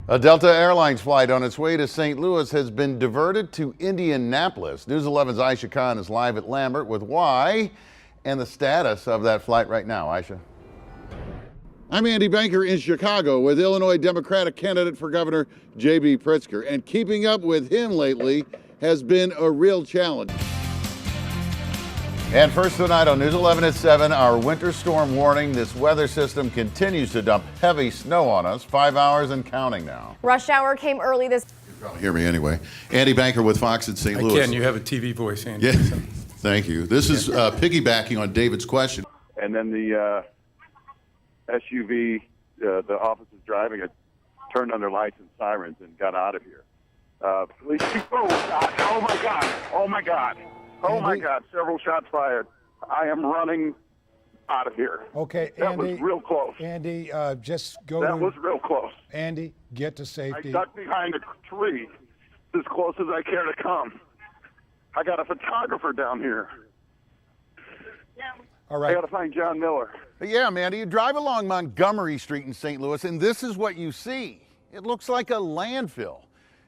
A Delta Airlines flight on its way to St. Louis has been diverted to Indianapolis. News 11's Aisha Khan is live at Lambert with why and the status of that flight right now. Aisha. I'm Andy Banker in Chicago with Illinois Democratic candidate for governor J.B. Pritzker, and keeping up with him lately has been a real challenge. And first tonight on News 11 at 7, our winter storm warning. This weather system continues to dump heavy snow on us. 5 hours and counting now. Rush hour came early this. You can probably hear me anyway. Andy Banker with Fox in St. Louis. I can. You have a TV voice, Andy. Yeah. Thank you. This is piggybacking on David's question. And then the SUV, the officers driving it, turned on their lights and sirens and got out of here. Police. Oh God! Oh my God! Oh my God! Oh my God! Several shots fired. I am running out of here. Okay, that Andy. was real close. Andy, just go. That was real close. Andy, get to I safety. ducked behind a tree, as close as I care to come. I got a photographer down here. All I right. got to find John Miller. Yeah, Amanda, you drive along Montgomery Street in St. Louis, and this is what you see. It looks like a landfill.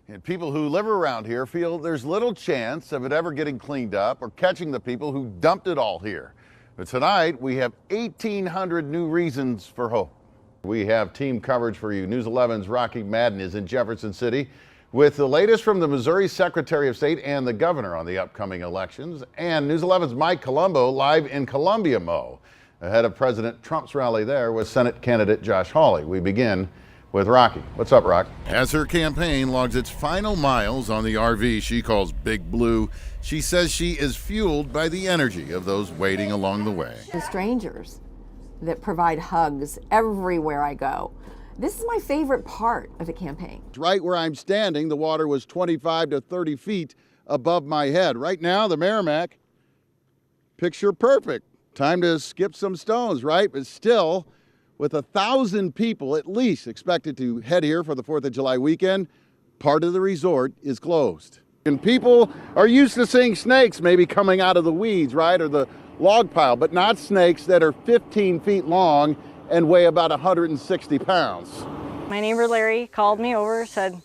And people who live around here feel there's little chance of it ever getting cleaned up or catching the people who dumped it all here. But tonight, we have 1,800 new reasons for hope. We have team coverage for you. News 11's Rocky Madden is in Jefferson City with the latest from the Missouri Secretary of State and the governor on the upcoming elections. And News 11's Mike Colombo live in Columbia, Mo, ahead of President Trump's rally there with Senate candidate Josh Hawley. We begin with Rocky. What's up, Rock? As her campaign logs its final miles on the RV she calls Big Blue, she says she is fueled by the energy of those waiting along the way. The strangers that provide hugs everywhere I go. This is my favorite part of the campaign. Right where I'm standing, the water was 25 to 30 feet above my head. Right now, the Merrimack, picture perfect. Time to skip some stones, right? But still, with 1,000 people at least expected to head here for the 4th of July weekend, part of the resort is closed. And people are used to seeing snakes maybe coming out of the weeds, right, or the log pile, but not snakes that are 15 feet long and weigh about 160 pounds. My neighbor Larry called me over, said,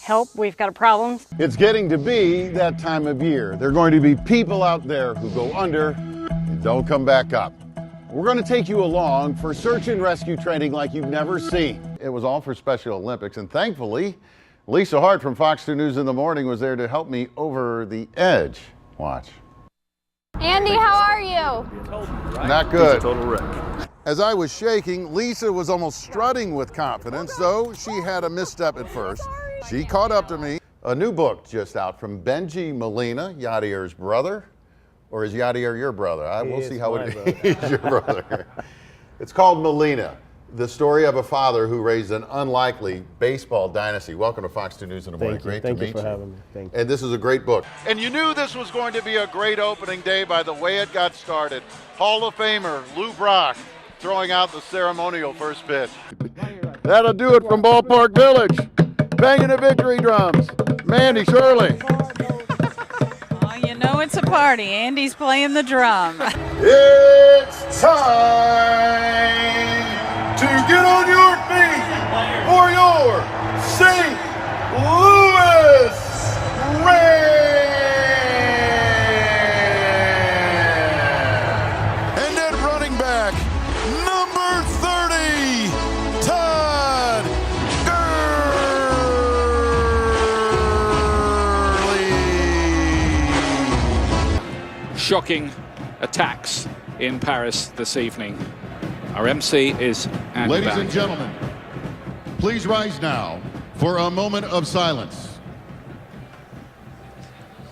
help, we've got a problem. It's getting to be that time of year. There are going to be people out there who go under and don't come back up. We're going to take you along for search and rescue training like you've never seen. It was all for Special Olympics, and thankfully, Lisa Hart from Fox 2 News in the Morning was there to help me over the edge. Watch. Andy, how are you? Not good. Total wreck. As I was shaking, Lisa was almost strutting with confidence, though she had a misstep at first. She caught up to me. A new book just out from Benji Molina, Yadier's brother. Or is Yadier your brother? We'll see how it is your brother. It's called Molina, the story of a father who raised an unlikely baseball dynasty. Welcome to Fox 2 News in the Morning. Great to meet you. Thank you for having me. Thank you. And this is a great book. And you knew this was going to be a great opening day by the way it got started. Hall of Famer Lou Brock throwing out the ceremonial first pitch. That'll do it from Ballpark Village. Banging the victory drums. Mandy Shirley. You know it's a party. Andy's playing the drum. It's time to get on your feet for your St. Louis Rams. And then running back, number 30, Todd Gurley. Shocking attacks in Paris this evening. Our MC is Andy Ladies Banker. and gentlemen, please rise now for a moment of silence.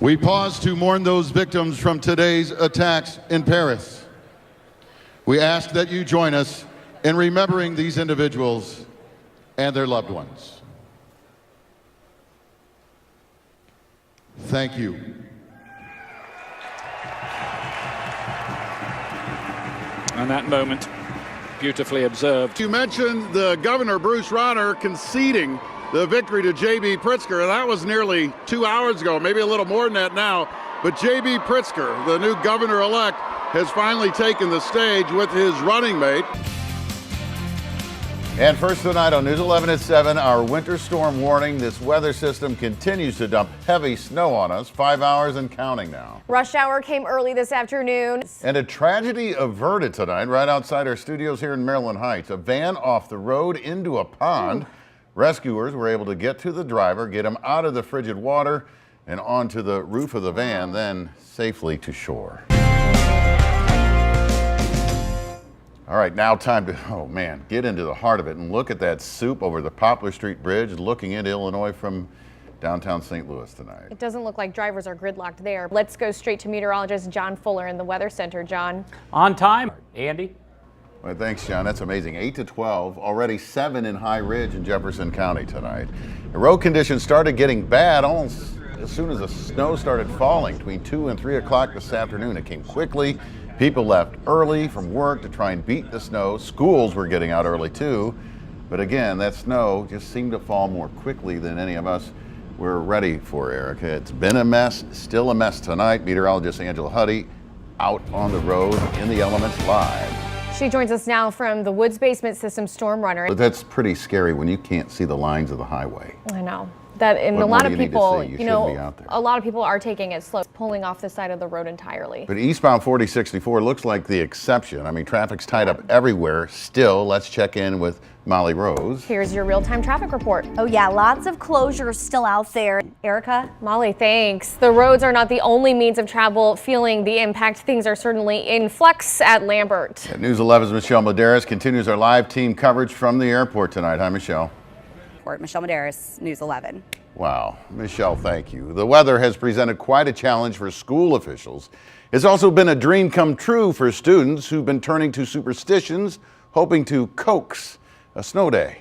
We pause to mourn those victims from today's attacks in Paris. We ask that you join us in remembering these individuals and their loved ones. Thank you. And that moment, beautifully observed. You mentioned the governor, Bruce Rauner, conceding the victory to J.B. Pritzker. That was nearly 2 hours ago, maybe a little more than that now. But J.B. Pritzker, the new governor-elect, has finally taken the stage with his running mate. And first tonight on News 11 at 7, our winter storm warning. This weather system continues to dump heavy snow on us, 5 hours and counting now. Rush hour came early this afternoon. And a tragedy averted tonight right outside our studios here in Maryland Heights. A van off the road into a pond. Rescuers were able to get to the driver, get him out of the frigid water and onto the roof of the van, then safely to shore. All right, now time to, oh man, get into the heart of it and look at that soup over the Poplar Street Bridge looking into Illinois from downtown St. Louis tonight. It doesn't look like drivers are gridlocked there. Let's go straight to meteorologist John Fuller in the Weather Center. John. On time, Andy. Well, thanks, John. That's amazing. 8 to 12, already 7 in High Ridge in Jefferson County tonight. The road conditions started getting bad almost as soon as the snow started falling between 2 and 3 o'clock this afternoon. It came quickly. People left early from work to try and beat the snow. Schools were getting out early too. But again, that snow just seemed to fall more quickly than any of us were ready for, Erica. It's been a mess, still a mess tonight. Meteorologist Angela Huddy out on the road in the elements live. She joins us now from the Woods Basement System Storm Runner. But that's pretty scary when you can't see the lines of the highway. I know. That, and What a lot more of do you need to people, see? You you shouldn't be know, out there. a lot of people are taking it slow, pulling off the side of the road entirely. But eastbound 4064 looks like the exception. I mean, traffic's tied up everywhere still. Let's check in with Molly Rose. Here's your real-time traffic report. Oh yeah, lots of closures still out there. Erica? Molly, thanks. The roads are not the only means of travel feeling the impact. Things are certainly in flux at Lambert. At News 11's Michelle Medeiros continues our live team coverage from the airport tonight. Hi, Michelle. Michelle Medeiros, News 11. Wow. Michelle, thank you. The weather has presented quite a challenge for school officials. It's also been a dream come true for students who've been turning to superstitions, hoping to coax a snow day.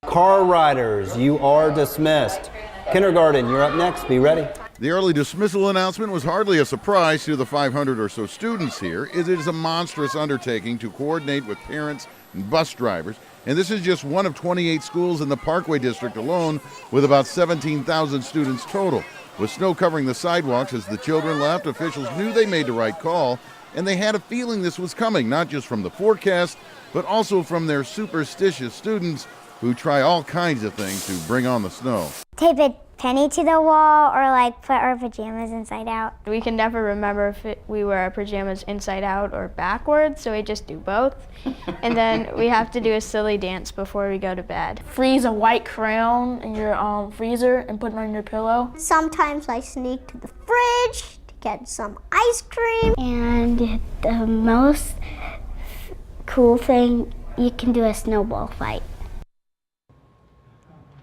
Car riders, you are dismissed. Kindergarten, you're up next. Be ready. The early dismissal announcement was hardly a surprise to the 500 or so students here. It is a monstrous undertaking to coordinate with parents and bus drivers. And this is just one of 28 schools in the Parkway District alone, with about 17,000 students total. With snow covering the sidewalks as the children left, officials knew they made the right call, and they had a feeling this was coming, not just from the forecast, but also from their superstitious students who try all kinds of things to bring on the snow. Tape a penny to the wall, or like put our pajamas inside out. We can never remember if we wear our pajamas inside out or backwards, so we just do both. And then we have to do a silly dance before we go to bed. Freeze a white crayon in your freezer and put it on your pillow. Sometimes I sneak to the fridge to get some ice cream. And the most cool thing, you can do a snowball fight.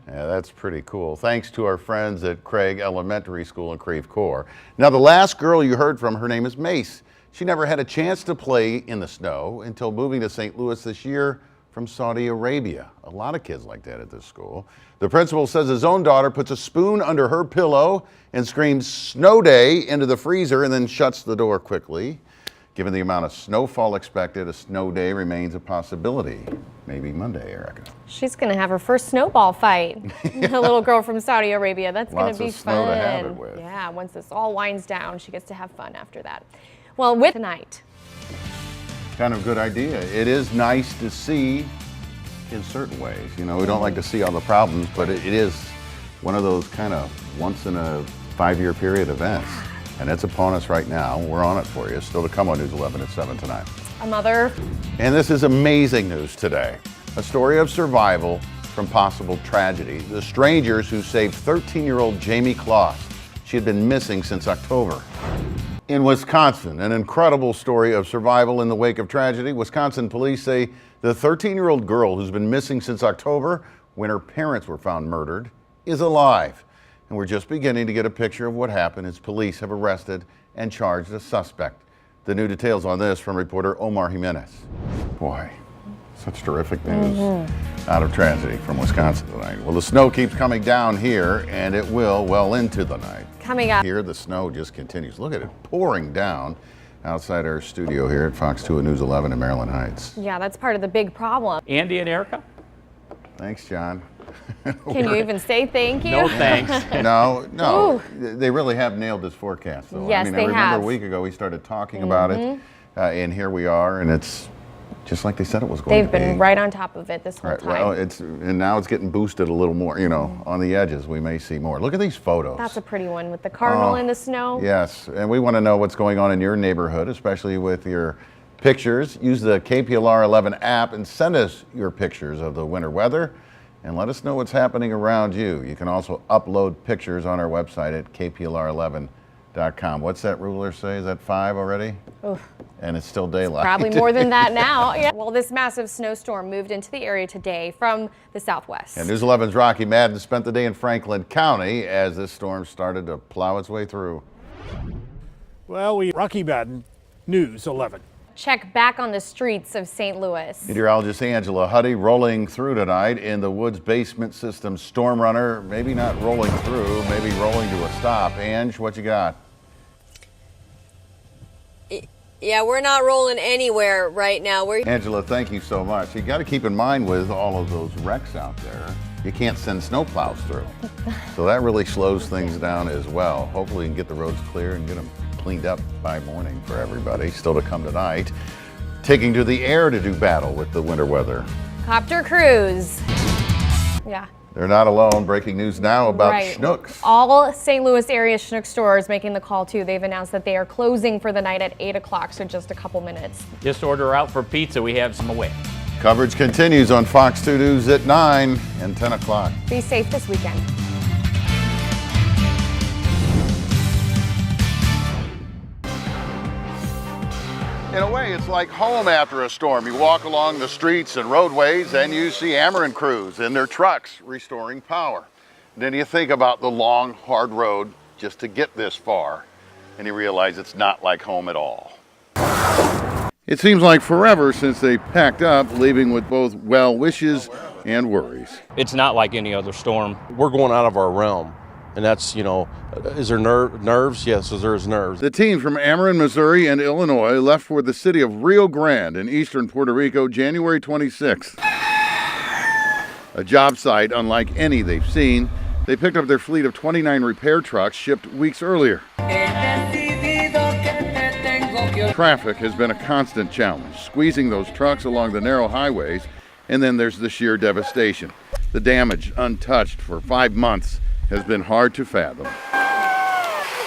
Yeah, that's pretty cool. Thanks to our friends at Craig Elementary School in Creve Coeur. Now, the last girl you heard from, her name is Mace. She never had a chance to play in the snow until moving to St. Louis this year from Saudi Arabia. A lot of kids like that at this school. The principal says his own daughter puts a spoon under her pillow and screams "snow day" into the freezer and then shuts the door quickly. Given the amount of snowfall expected, a snow day remains a possibility. Maybe Monday, Erica. She's going to have her first snowball fight. The little girl from Saudi Arabia. That's going to be Lots of fun. snow to have it with. Yeah, once this all winds down, she gets to have fun after that. Well, with tonight. Kind of a good idea. It is nice to see in certain ways. You know, we don't like to see all the problems, but it is one of those kind of once in a 5-year period events. And it's upon us right now. We're on it for you. Still to come on News 11 at 7 tonight. A mother. And this is amazing news today. A story of survival from possible tragedy. The strangers who saved 13-year-old Jamie Kloss. She had been missing since October. In Wisconsin, an incredible story of survival in the wake of tragedy. Wisconsin police say the 13-year-old girl who's been missing since October, when her parents were found murdered, is alive. And we're just beginning to get a picture of what happened as police have arrested and charged a suspect. The new details on this from reporter Omar Jimenez. Boy, such terrific news out of tragedy from Wisconsin tonight. Well, the snow keeps coming down here, and it will well into the night. Coming up. Here, the snow just continues. Look at it pouring down outside our studio here at Fox 2 and News 11 in Maryland Heights. Yeah, that's part of the big problem. Andy and Erica? Thanks, John. Can you even say thank you? No thanks. No. They really have nailed this forecast, though. Yes, I they remember have. a week ago we started talking about it, and here we are, and it's just like they said it was going They've to be. been right on top of it this whole Right, time. well, and now it's getting boosted a little more, you know, on the edges. We may see more. Look at these photos. That's a pretty one with the cardinal in the snow. Yes, and we want to know what's going on in your neighborhood, especially with your pictures. Use the KPLR 11 app and send us your pictures of the winter weather and let us know what's happening around you. You can also upload pictures on our website at kplr11.com. What's that ruler say? Is that 5 already? Oof. And it's still daylight. Probably more than that now. Yeah. Well, this massive snowstorm moved into the area today from the southwest. And News 11's Rocky Madden spent the day in Franklin County as this storm started to plow its way through. Well, Rocky Madden, News 11. Check back on the streets of St. Louis. Meteorologist Angela Huddy rolling through tonight in the Woods Basement System Storm Runner. Maybe not rolling through, maybe rolling to a stop. Ange, what you got? Yeah, we're not rolling anywhere right now. Angela, thank you so much. You got to keep in mind with all of those wrecks out there, you can't send snowplows through. So that really slows things down as well. Hopefully we can get the roads clear and get them cleaned up by morning for everybody. Still to come tonight. Taking to the air to do battle with the winter weather. Copter cruise. Yeah. They're not alone. Breaking news now about Schnucks. All St. Louis area Schnucks stores making the call too. They've announced that they are closing for the night at 8 o'clock, so just a couple minutes. Just order out for pizza. We have some away. Coverage continues on Fox 2 News at 9 and 10 o'clock. Be safe this weekend. In a way, it's like home after a storm. You walk along the streets and roadways and you see Ameren crews in their trucks restoring power. Then you think about the long, hard road just to get this far, and you realize it's not like home at all. It seems like forever since they packed up, leaving with both well wishes and worries. It's not like any other storm. We're going out of our realm. And that's, you know, is there nerves? Yes, there's nerves. The team from Ameren, Missouri and Illinois left for the city of Rio Grande in eastern Puerto Rico January 26th. A job site unlike any they've seen. They picked up their fleet of 29 repair trucks shipped weeks earlier. Traffic has been a constant challenge, squeezing those trucks along the narrow highways, and then there's the sheer devastation. The damage, untouched for 5 months, has been hard to fathom.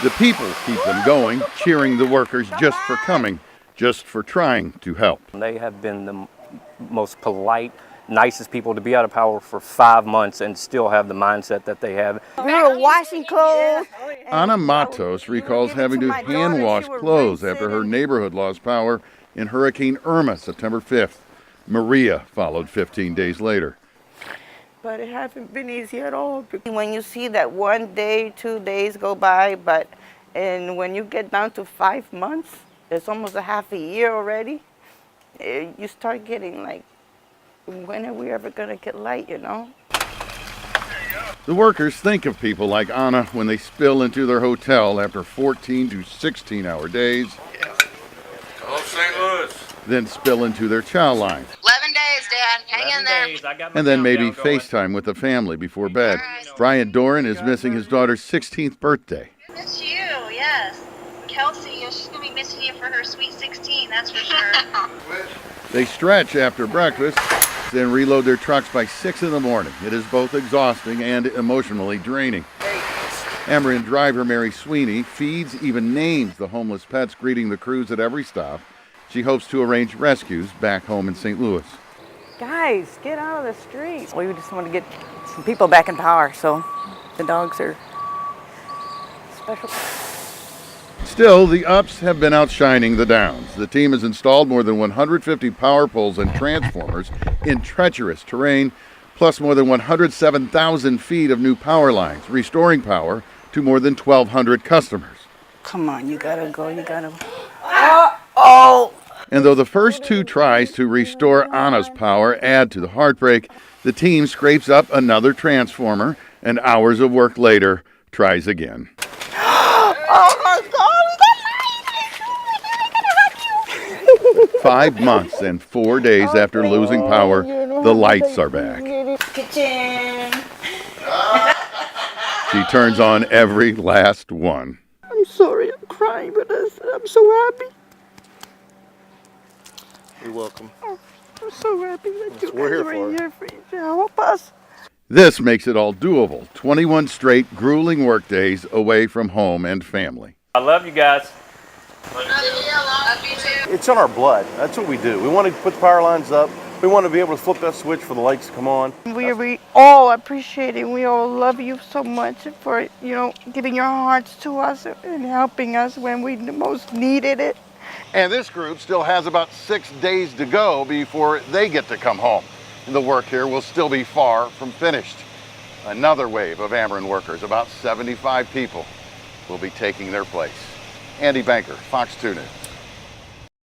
The people keep them going, cheering the workers just for coming, just for trying to help. They have been the most polite, nicest people to be out of power for 5 months and still have the mindset that they have. We were washing clothes. Ana Matos recalls having to hand wash clothes after her neighborhood lost power in Hurricane Irma September 5th. Maria followed 15 days later. But it hasn't been easy at all. When you see that 1 day, 2 days go by, and when you get down to 5 months, it's almost a half a year already, you start getting like, when are we ever gonna get light, you know? The workers think of people like Anna when they spill into their hotel after 14 to 16-hour days. Hello, St. Louis. Then spill into their child lines. 11 days, Dad. Hang in there. And then maybe FaceTime with the family before bed. Brian Doran is missing his daughter's 16th birthday. Miss you, yes. Kelsey, she's going to be missing you for her sweet 16, that's for sure. They stretch after breakfast, then reload their trucks by 6 in the morning. It is both exhausting and emotionally draining. Ameren driver Mary Sweeney feeds, even names the homeless pets greeting the crews at every stop. She hopes to arrange rescues back home in St. Louis. Guys, get out of the street. We just want to get some people back in power, so the dogs are special. Still, the ups have been outshining the downs. The team has installed more than 150 power poles and transformers in treacherous terrain, plus more than 107,000 feet of new power lines, restoring power to more than 1,200 customers. Come on, you gotta go, you gotta. Oh! And though the first 2 tries to restore Anna's power add to the heartbreak, the team scrapes up another transformer and hours of work later tries again. Oh my God! 5 months and 4 days after losing power, the lights are back. Kitchen. She turns on every last one. I'm sorry, I'm crying, but I'm so happy. You're welcome. I'm so happy that you we're guys here are for. here for you to help us. This makes it all doable. 21 straight grueling workdays away from home and family. I love you guys. It's in our blood. That's what we do. We want to put the power lines up. We want to be able to flip that switch for the lights to come on. We all appreciate it. We all love you so much for, giving your hearts to us and helping us when we most needed it. And this group still has about 6 days to go before they get to come home. The work here will still be far from finished. Another wave of Ameren workers, about 75 people, will be taking their place. Andy Banker, Fox 2 News.